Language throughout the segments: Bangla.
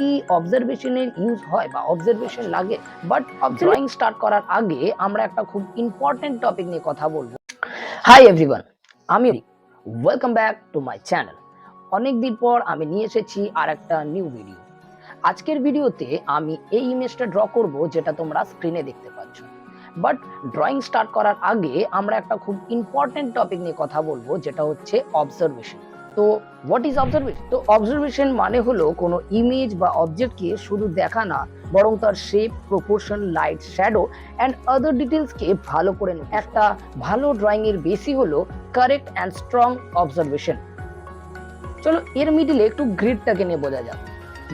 কি অবজারভেশনের ইউজ হয় বা অবজারভেশন লাগে। বাট ড্রয়িং স্টার্ট করার আগে আমরা একটা খুব ইম্পর্টেন্ট টপিক নিয়ে কথা বলবো। হাই এভরিওয়ান, আমি welcome back to my channel. অনেকদিন পর আমি নিয়ে এসেছি আর একটা নিউ ভিডিও। আজকের ভিডিওতে আমি এই ইমেজটা ড্র করব যেটা তোমরা স্ক্রিনে দেখতে পাচ্ছ। বাট ড্রয়িং স্টার্ট করার আগে আমরা একটা খুব ইম্পর্টেন্ট টপিক নিয়ে কথা বলবো, যেটা হচ্ছে অবজারভেশন। তো হোয়াট ইজ অবজারভেশন? তো অবজারভেশন মানে হলো কোনো ইমেজ বা অবজেক্টকে শুধু দেখা না, বরং তার shape, proportion, light, shadow and other ডিটেলসকে ভালো করে নেওয়া। একটা ভালো ড্রয়িং এর বেসই হলো কারেক্ট অ্যান্ড স্ট্রং অবজারভেশন। চলো এর মিডিলে একটু গ্রিডটাকে নিয়ে বোঝা যাক।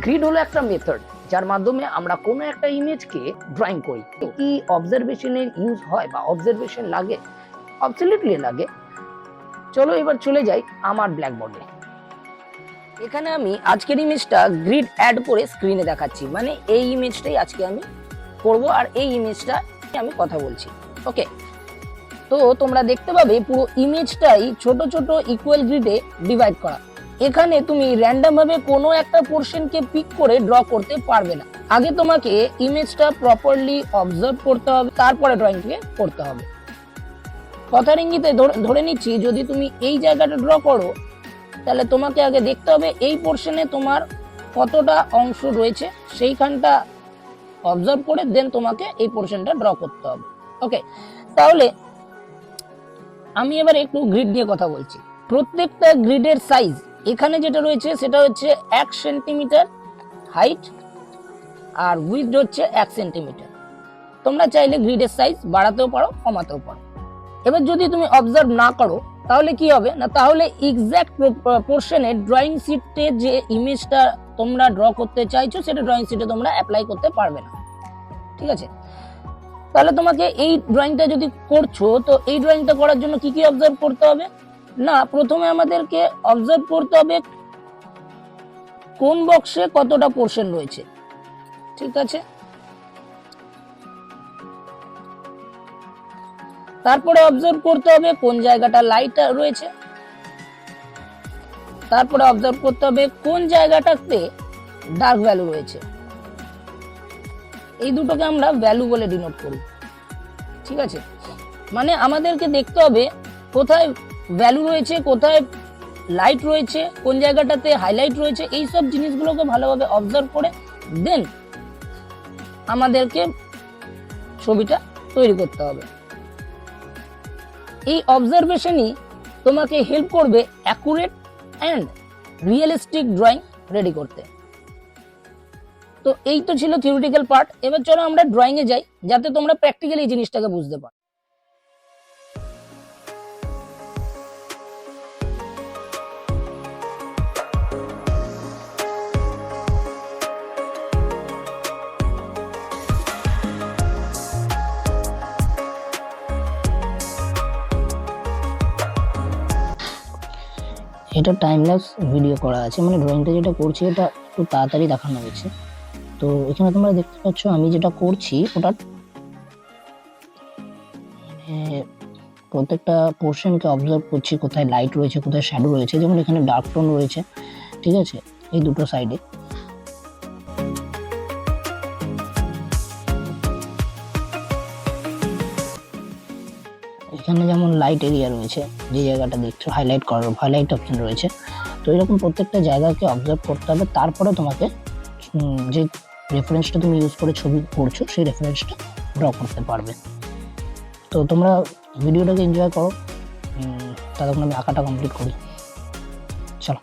গ্রিড হলো একটা মেথড যার মাধ্যমে আমরা কোনো একটা ইমেজকে ড্রয়িং করি। কি অবজারভেশনের ইউজ হয় বা অবজারভেশন লাগে? অবসলিউটলি লাগে। চলো এবার চলে যাই আমার ব্ল্যাকবোর্ডে। এখানে আমি আজকের ইমেজটা গ্রিড অ্যাড করে স্ক্রিনে দেখাচ্ছি, মানে এই ইমেজটাই আজকে আমি করব আর এই ইমেজটা আমি কথা বলছি। ওকে, তো তোমরা দেখতে পাবে পুরো ইমেজটাই ছোট ছোট ইকুয়াল গ্রিডে ডিভাইড করা। এখানে তুমি র্যান্ডম ভাবে কোনো একটা পোরশনকে পিক করে ড্র করতে পারবে না। আগে তোমাকে ইমেজটা প্রপারলি অবজার্ভ করতে হবে, তারপরে ড্রয়িংকে করতে হবে। কথার ইঙ্গিতে ধরে নিচ্ছি, যদি তুমি এই জায়গাটা ড্র করো, তাহলে তোমাকে আগে দেখতে হবে এই পোরশনে তোমার কতটা অংশ রয়েছে, সেইখানটা অবজার্ভ করে দেন তোমাকে এই পোরশনটা ড্র করতে হবে। ওকে, তাহলে আমি এবার একটু গ্রিড নিয়ে কথা বলছি। প্রত্যেকটা গ্রিডের সাইজ এখানে যেটা রয়েছে সেটা হচ্ছে 1 সেন্টিমিটার হাইট আর উইডথ হচ্ছে 1 সেন্টিমিটার। তোমরা চাইলে গ্রিডের সাইজ বাড়াতেও পারো, কমাতেও পারো। এবার যদি তুমি অবজার্ভ না করো তাহলে কি হবে না, তাহলে এক্সাক্ট পোরশনে ড্রয়িং শিটে যে ইমেজটা তোমরা ড্র করতে চাইছো সেটা ড্রয়িং শিটে তোমরা অ্যাপ্লাই করতে পারবে না। ঠিক আছে, তাহলে তোমাকে এই ড্রয়িংটা যদি করছো, তো এই ড্রয়িংটা করার জন্য কি কি অবজার্ভ করতে হবে না, প্রথমে আমাদেরকে অবজার্ভ করতে হবে কোন বক্সে কতটা পোরশন রয়েছে। ঠিক আছে, তারপরে অবজার্ভ করতে হবে কোন জায়গাটা লাইট রয়েছে, তারপরে অবজার্ভ করতে হবে কোন জায়গাটাতে ডার্ক ভ্যালু রয়েছে। এই দুটোকে আমরা ভ্যালু বলে ডিনোট করি। ঠিক আছে, মানে আমাদেরকে দেখতে হবে কোথায় ভ্যালু রয়েছে, কোথায় লাইট রয়েছে, কোন জায়গাটাতে হাইলাইট রয়েছে। এই সব জিনিসগুলোকে ভালোভাবে অবজার্ভ করে দেন আমাদেরকে ছবিটা তৈরি করতে হবে। এই অবজারভেশনই তোমাকে হেল্প করবে accurate and realistic drawing ready করতে। তো এই তো ছিল থিওরিটিক্যাল পার্ট। এবার চলো আমরা ড্রয়িং এ যাই, যাতে তোমরা প্র্যাকটিক্যালি এই জিনিসটাকে বুঝতে পারো। এটা টাইমল্যাপস ভিডিও করা আছে, মানে ড্রয়িংটা যেটা করছি এটা একটু তাড়াতাড়ি দেখানো হয়েছে। তো এখানে তোমরা দেখতে পাচ্ছ আমি যেটা করছি ওটা প্রত্যেকটা পোর্শনকে অবজার্ভ করছি, কোথায় লাইট রয়েছে, কোথায় শ্যাডো রয়েছে। যেমন এখানে ডার্ক টোন রয়েছে, ঠিক আছে, এই দুটো সাইডে। এখানে যেমন লাইট এরিয়া রয়েছে, যে জায়গাটা দেখছো হাইলাইট করার হাইলাইট অপশন রয়েছে। তো এরকম প্রত্যেকটা জায়গাকে অবজার্ভ করতে হবে, তারপরে তোমাকে যে রেফারেন্সটা তুমি ইউজ করে ছবি করছো সেই রেফারেন্সটা ড্র করতে পারবে। তো তোমরা ভিডিওটাকে এনজয় করো, ততক্ষণ আমি আঁকাটা কমপ্লিট করি। চলো।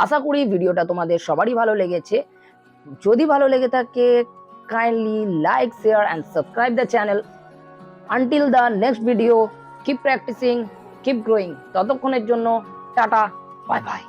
আশা করি ভিডিওটা তোমাদের সবারই ভালো লেগেছে। যদি ভালো লেগে থাকে kindly like, share and subscribe the channel. Until the next video, keep practising, keep growing. ততক্ষণের জন্য টাটা, বাই বাই।